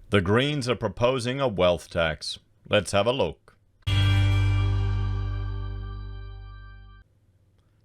The Greens are proposing a wealth tax. Let's have a look.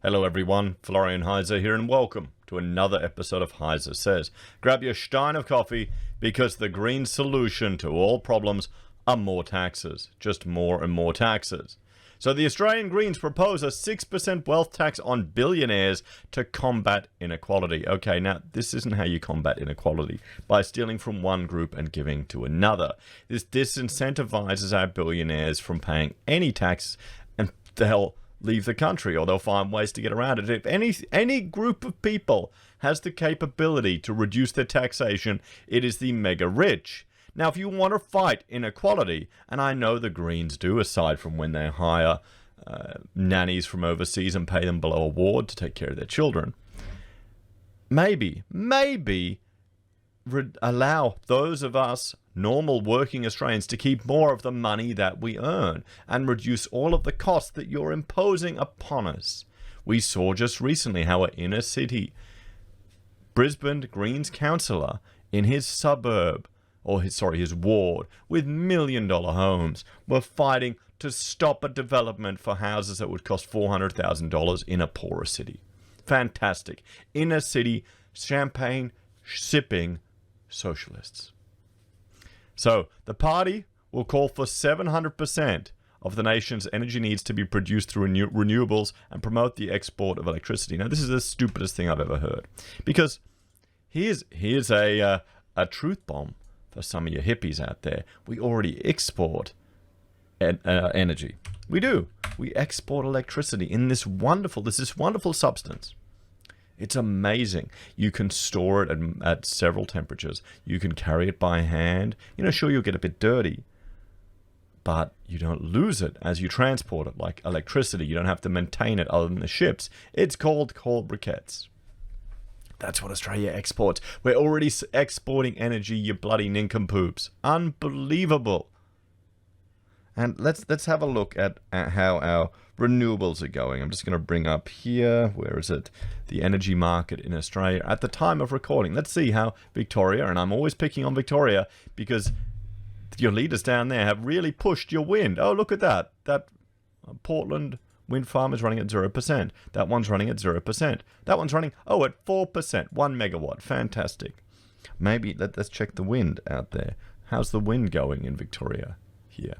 Hello everyone, Florian.Heise here, and welcome to another episode of HeiseSays. Grab your stein of coffee, because the Green solution to all problems are more taxes. Just more and more taxes. So the Australian Greens propose a 6% wealth tax on billionaires to combat inequality. Okay, now this isn't how you combat inequality, by stealing from one group and giving to another. This disincentivizes our billionaires from paying any tax, and they'll leave the country, or they'll find ways to get around it. If any group of people has the capability to reduce their taxation, it is the mega rich. Now, if you want to fight inequality, and I know the Greens do, aside from when they hire nannies from overseas and pay them below award to take care of their children, maybe allow those of us normal working Australians to keep more of the money that we earn and reduce all of the costs that you're imposing upon us. We saw just recently how an inner city Brisbane Greens councillor in his suburb, or his ward, with $1 million homes, were fighting to stop a development for houses that would cost $400,000 in a poorer city. Fantastic. Inner city, champagne sipping socialists. So, the party will call for 700% of the nation's energy needs to be produced through renewables and promote the export of electricity. Now, this is the stupidest thing I've ever heard. Because here's a truth bomb for some of you hippies out there. We already export energy. We do. We export electricity in this wonderful substance. It's amazing. You can store it at several temperatures. You can carry it by hand. Sure, you'll get a bit dirty, but you don't lose it as you transport it. Like electricity, you don't have to maintain it other than the ships. It's called briquettes. That's what Australia exports. We're already exporting energy, you bloody nincompoops. Unbelievable. And let's have a look at how our renewables are going. I'm just going to bring up here, where is it? The energy market in Australia at the time of recording. Let's see how Victoria, and I'm always picking on Victoria because your leaders down there have really pushed your wind. Oh, look at that. That Portland wind farm is running at 0%. That one's running at 0%. That one's running, at 4%. 1 megawatt. Fantastic. Maybe let's check the wind out there. How's the wind going in Victoria here?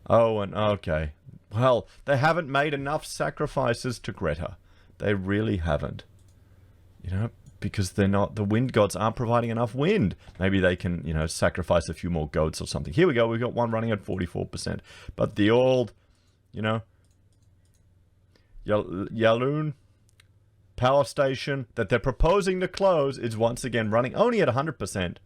Oh, and okay. Well, they haven't made enough sacrifices to Greta. They really haven't. Because they're not, the wind gods aren't providing enough wind. Maybe they can, sacrifice a few more goats or something. Here we go. We've got one running at 44%. But the old, Yallourn power station that they're proposing to close is once again running only at 100%.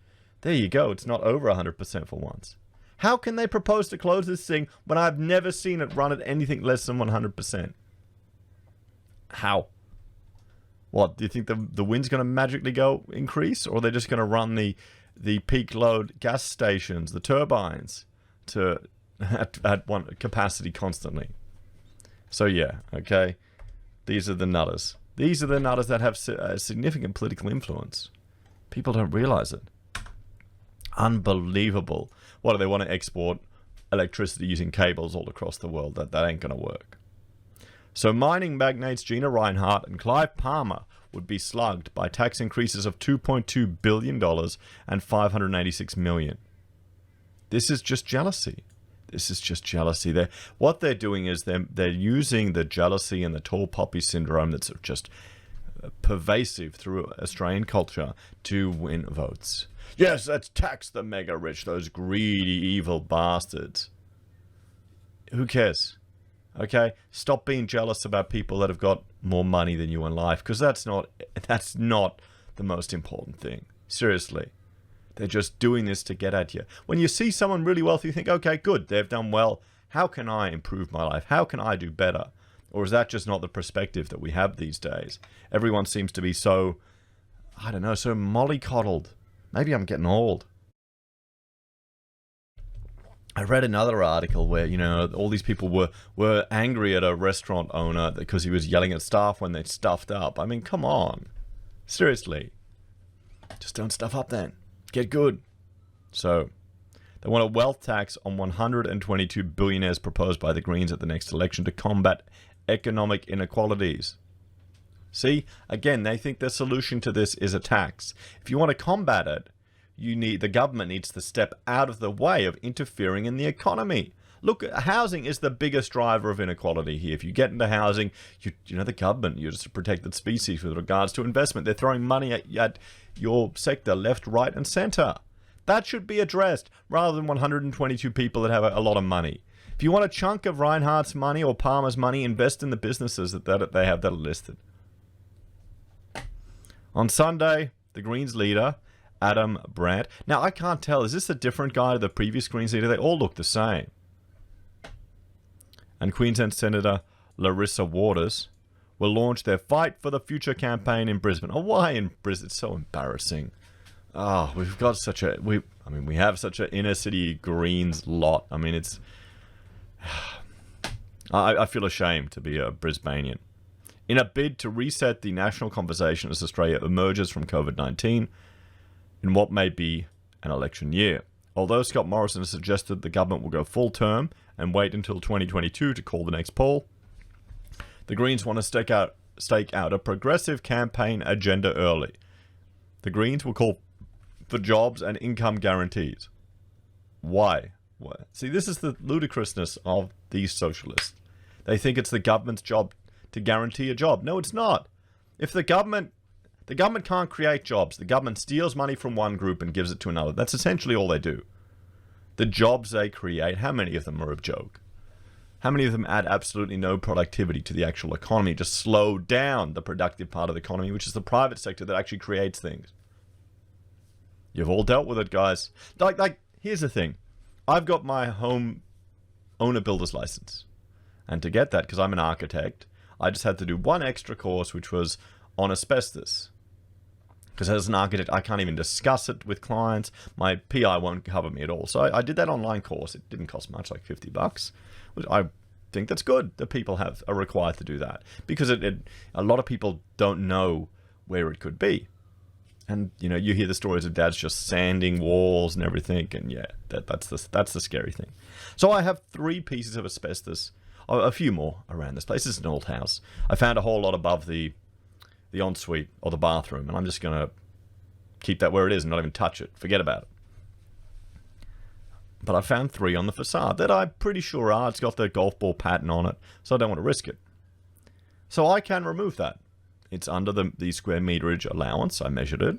There you go. It's not over 100% for once. How can they propose to close this thing when I've never seen it run at anything less than 100%? How? What, do you think the wind's going to magically increase? Or are they just going to run the peak load gas stations, the turbines, at one capacity constantly? So yeah, okay. These are the nutters. These are the nutters that have significant political influence. People don't realize it. Unbelievable. What do they want to export electricity using cables all across the world? That ain't going to work. So mining magnates Gina Rinehart and Clive Palmer would be slugged by tax increases of $2.2 billion and $586 million. This is just jealousy. This is just jealousy. What they're doing is they're using the jealousy and the tall poppy syndrome that's just pervasive through Australian culture to win votes. Yes, let's tax the mega rich, those greedy, evil bastards. Who cares? Okay? Stop being jealous about people that have got more money than you in life, because that's not the most important thing. Seriously. They're just doing this to get at you. When you see someone really wealthy, you think, okay, good, they've done well. How can I improve my life? How can I do better? Or is that just not the perspective that we have these days? Everyone seems to be so, I don't know, so mollycoddled. Maybe I'm getting old. I read another article where, all these people were angry at a restaurant owner because he was yelling at staff when they stuffed up. I mean, come on. Seriously. Just don't stuff up then. Get good. So, They want a wealth tax on 122 billionaires proposed by the Greens at the next election to combat economic inequalities. See, again, they think the solution to this is a tax. If you want to combat it, the government needs to step out of the way of interfering in the economy. Look, housing is the biggest driver of inequality here. If you get into housing, the government, you're just a protected species with regards to investment. They're throwing money at your sector left, right, and center. That should be addressed rather than 122 people that have a lot of money. If you want a chunk of Reinhardt's money or Palmer's money, invest in the businesses that they have that are listed. On Sunday, the Greens leader, Adam Brandt. Now, I can't tell. Is this a different guy to the previous Greens leader? They all look the same. And Queensland Senator Larissa Waters will launch their Fight for the Future campaign in Brisbane. Oh, why in Brisbane? It's so embarrassing. Oh, we have such an inner city Greens lot. I mean, it's... I feel ashamed to be a Brisbanean. In a bid to reset the national conversation as Australia emerges from COVID-19 in what may be an election year. Although Scott Morrison has suggested the government will go full term and wait until 2022 to call the next poll, the Greens want to stake out a progressive campaign agenda early. The Greens will call for jobs and income guarantees. Why? See, this is the ludicrousness of these socialists. They think it's the government's job to guarantee a job. No, it's not. If the government can't create jobs. The government steals money from one group and gives it to another. That's essentially all they do. The jobs they create, how many of them are a joke? How many of them add absolutely no productivity to the actual economy, just slow down the productive part of the economy, which is the private sector that actually creates things? You've all dealt with it, guys. Like, here's the thing. I've got my home owner builder's license. And to get that, because I'm an architect, I just had to do one extra course, which was on asbestos. Because as an architect, I can't even discuss it with clients. My PI won't cover me at all. So I did that online course. It didn't cost much, like $50. I think that's good that people are required to do that. Because a lot of people don't know where it could be. And, you hear the stories of dads just sanding walls and everything. And yeah, that's the scary thing. So I have 3 pieces of asbestos. A few more around this place. This is an old house. I found a whole lot above the ensuite or the bathroom, and I'm just going to keep that where it is and not even touch it. Forget about it. But I found 3 on the facade that I'm pretty sure are. It's got the golf ball pattern on it, so I don't want to risk it. So I can remove that. It's under the square meterage allowance. I measured it,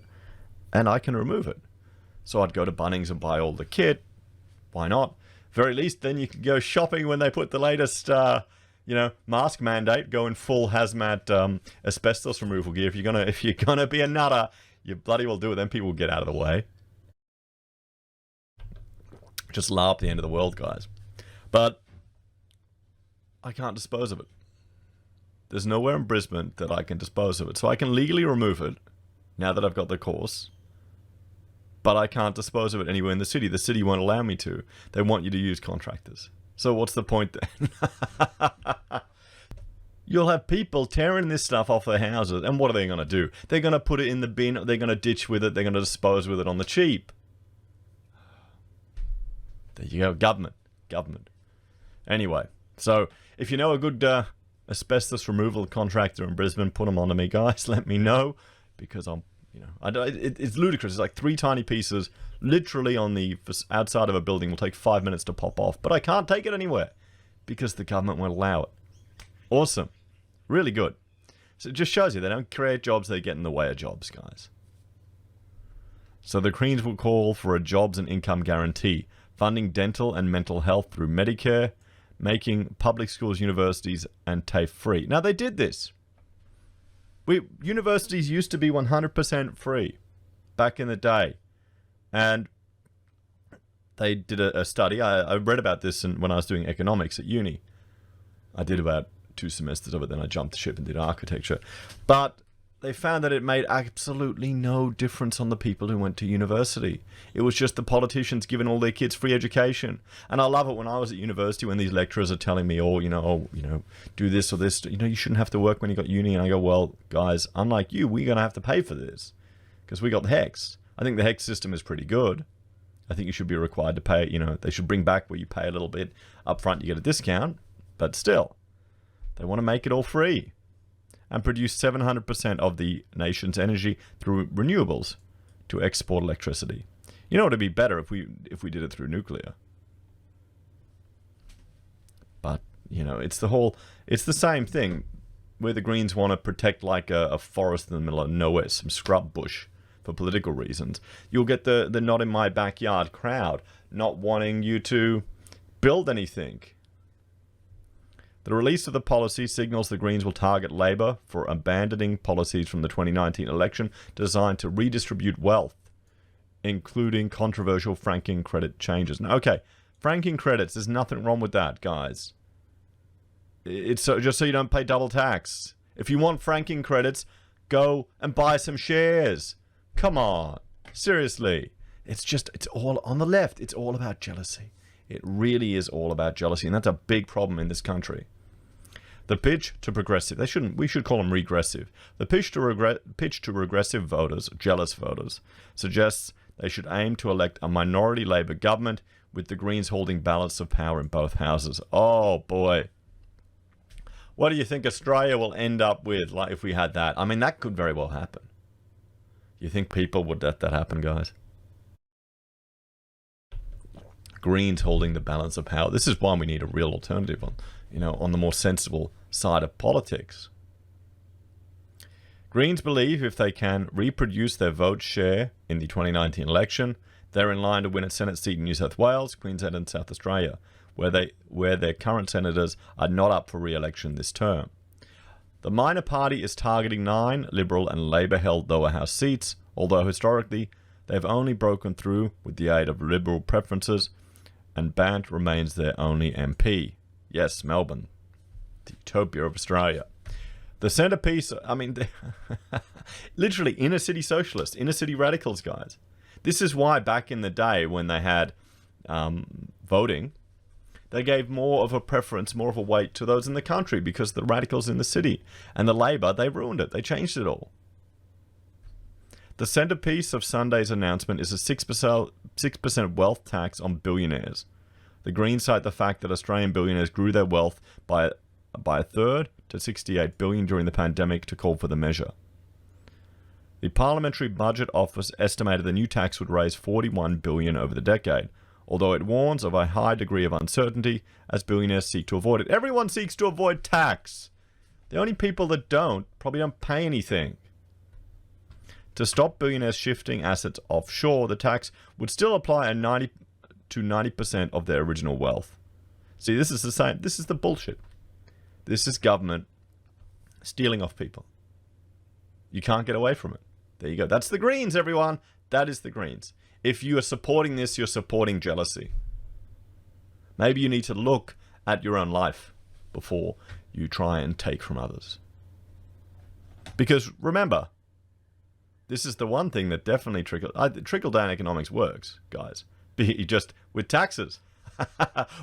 and I can remove it. So I'd go to Bunnings and buy all the kit. Why not? Very least, then you can go shopping when they put the latest... mask mandate, go in full hazmat asbestos removal gear. If you're gonna be a nutter, you bloody well do it. Then people will get out of the way. Just laugh at the end of the world, guys. But I can't dispose of it. There's nowhere in Brisbane that I can dispose of it. So I can legally remove it now that I've got the course. But I can't dispose of it anywhere in the city. The city won't allow me to. They want you to use contractors. So what's the point then? You'll have people tearing this stuff off their houses, and what are they going to do? They're going to put it in the bin, they're going to ditch with it, they're going to dispose with it on the cheap. There you go, government. Anyway, so if you know a good asbestos removal contractor in Brisbane, put them on to me, guys. Let me know, because it's ludicrous. It's like 3 tiny pieces, literally on the outside of a building. Will take 5 minutes to pop off, but I can't take it anywhere because the government won't allow it. Awesome, really good. So it just shows you they don't create jobs; they get in the way of jobs, guys. So the Greens will call for a jobs and income guarantee, funding dental and mental health through Medicare, making public schools, universities, and TAFE free. Now they did this. Universities used to be 100% free back in the day. And they did a study. I read about this when I was doing economics at uni. I did about 2 semesters of it, then I jumped ship and did architecture. But they found that it made absolutely no difference on the people who went to university. It was just the politicians giving all their kids free education. And I love it when I was at university when these lecturers are telling me, do this or this. You shouldn't have to work when you got uni. And I go, well, guys, unlike you, we're going to have to pay for this because we got the HECS. I think the HECS system is pretty good. I think you should be required to pay, you know, they should bring back where you pay a little bit up front, you get a discount, but still, they want to make it all free and produce 700% of the nation's energy through renewables to export electricity. You know, it'd be better if we did it through nuclear. But, you know, it's the same thing where the Greens want to protect like a forest in the middle of nowhere, some scrub bush, for political reasons. You'll get the not in my backyard crowd not wanting you to build anything. The release of the policy signals the Greens will target Labour for abandoning policies from the 2019 election designed to redistribute wealth, including controversial franking credit changes. Now, okay, franking credits, there's nothing wrong with that, guys. It's just so you don't pay double tax. If you want franking credits, go and buy some shares. Come on. Seriously. It's all on the left. It's all about jealousy. It really is all about jealousy, and that's a big problem in this country. The pitch to progressive, we should call them regressive. The pitch to regressive voters, jealous voters, suggests they should aim to elect a minority Labour government with the Greens holding balance of power in both houses. Oh boy. What do you think Australia will end up with, like, if we had that? I mean, that could very well happen. You think people would let that happen, guys? Greens holding the balance of power. This is why we need a real alternative on the more sensible side of politics. Greens believe if they can reproduce their vote share in the 2019 election, they're in line to win a Senate seat in New South Wales, Queensland and South Australia, where their current senators are not up for re-election this term. The minor party is targeting 9 Liberal and Labor-held lower house seats, although historically they've only broken through with the aid of Liberal preferences, and Bant remains their only MP. Yes, Melbourne, the utopia of Australia. The centrepiece, I mean, literally inner-city socialists, inner-city radicals, guys. This is why back in the day when they had voting, they gave more of a preference, more of a weight to those in the country because the radicals in the city and the Labor, they ruined it. They changed it all. The centerpiece of Sunday's announcement is a 6% wealth tax on billionaires. The Greens cite the fact that Australian billionaires grew their wealth by a third to $68 billion during the pandemic to call for the measure. The Parliamentary Budget Office estimated the new tax would raise $41 billion over the decade, although it warns of a high degree of uncertainty as billionaires seek to avoid it. Everyone seeks to avoid tax. The only people that probably don't pay anything. To stop billionaires shifting assets offshore, the tax would still apply to 90% of their original wealth. See, this is the same. This is the bullshit. This is government stealing off people. You can't get away from it. There you go. That's the Greens, everyone. That is the Greens. If you are supporting this, you're supporting jealousy. Maybe you need to look at your own life before you try and take from others. Because remember, this is the one thing that definitely trickle-down economics works, guys. Be just with taxes.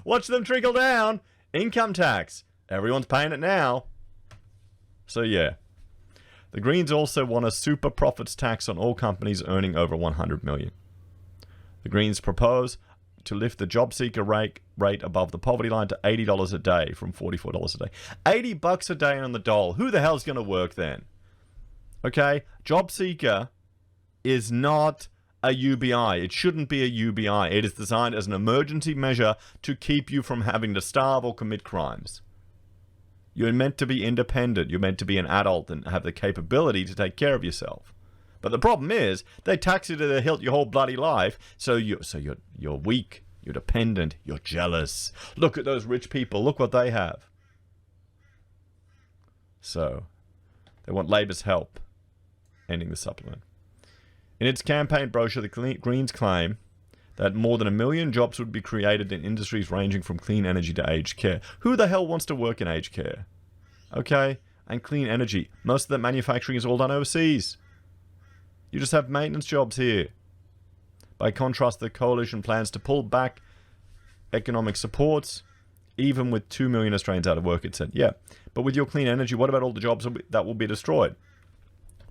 Watch them trickle down. Income tax. Everyone's paying it now. So yeah. The Greens also want a super profits tax on all companies earning over $100 million. The Greens propose to lift the job seeker rate above the poverty line to $80 a day from $44 a day. $80 a day on the dole. Who the hell's going to work then? Okay, job seeker is not a UBI. It shouldn't be a UBI. It is designed as an emergency measure to keep you from having to starve or commit crimes. You're meant to be independent. You're meant to be an adult and have the capability to take care of yourself. But the problem is, they tax you to the hilt your whole bloody life, so you're weak, you're dependent, you're jealous. Look at those rich people. Look what they have. So, they want Labor's help ending the supplement. In its campaign brochure, the Greens claim that more than 1 million jobs would be created in industries ranging from clean energy to aged care. Who the hell wants to work in aged care? Okay? And clean energy. Most of the manufacturing is all done overseas. You just have maintenance jobs here. By contrast, the coalition plans to pull back economic supports, even with 2 million Australians out of work, it said. Yeah, but with your clean energy, what about all the jobs that will be destroyed?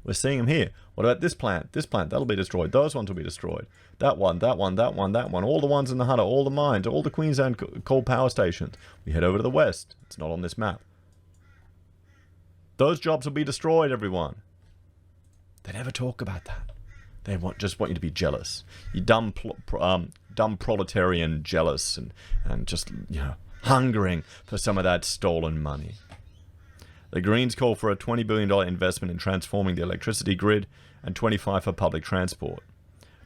We're seeing them here. What about this plant? This plant, that'll be destroyed. Those ones will be destroyed. That one, that one, that one, that one. All the ones in the Hunter, all the mines, all the Queensland coal power stations. We head over to the west. It's not on this map. Those jobs will be destroyed, everyone. They never talk about that. They just want you to be jealous. You dumb proletarian jealous and just, you know, hungering for some of that stolen money. The Greens call for a $20 billion investment in transforming the electricity grid and $25 for public transport.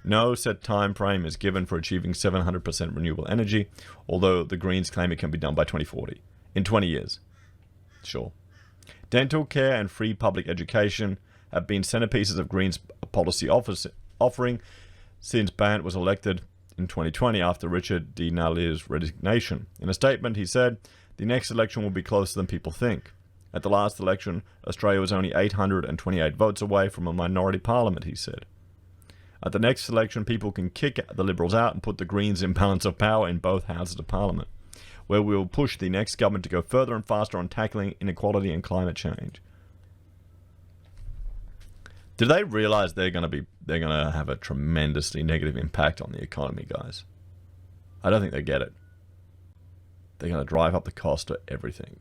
No set time frame is given for achieving 700% renewable energy, although the Greens claim it can be done by 2040. In 20 years. Sure. Dental care and free public education have been centerpieces of Greens' policy offering since Bant was elected in 2020 after Richard D. Nalir's resignation. In a statement, he said, "The next election will be closer than people think. At the last election, Australia was only 828 votes away from a minority parliament," he said. At the next election, people can kick the Liberals out and put the Greens in balance of power in both houses of parliament, where we will push the next government to go further and faster on tackling inequality and climate change. Do they realize they're going to have a tremendously negative impact on the economy, guys? I don't think they get it. They're going to drive up the cost of everything.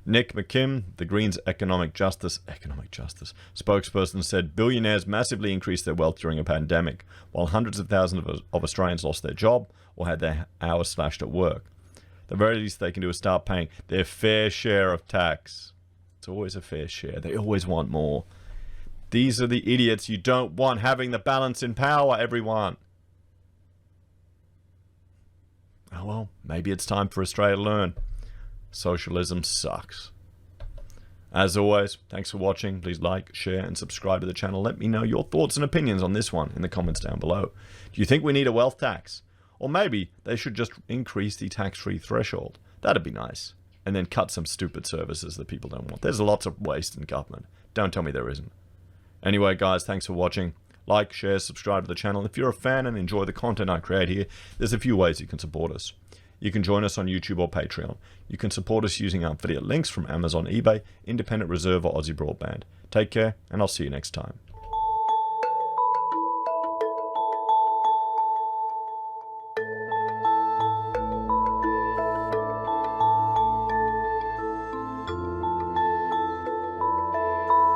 Nick McKim, the Greens economic justice spokesperson, said billionaires massively increased their wealth during a pandemic, while hundreds of thousands of Australians lost their job or had their hours slashed at work. The very least they can do is start paying their fair share of tax. It's always a fair share. They always want more. These are the idiots you don't want having the balance in power, everyone. Oh well, maybe it's time for Australia to learn. Socialism sucks. As always, thanks for watching. Please like, share, and subscribe to the channel. Let me know your thoughts and opinions on this one in the comments down below. Do you think we need a wealth tax? Or maybe they should just increase the tax-free threshold. That'd be nice. And then cut some stupid services that people don't want. There's lots of waste in government. Don't tell me there isn't. Anyway, guys, thanks for watching. Like, share, subscribe to the channel. If you're a fan and enjoy the content I create here, there's a few ways you can support us. You can join us on YouTube or Patreon. You can support us using our affiliate links from Amazon, eBay, Independent Reserve, or AussieBroadband. Take care, and I'll see you next time.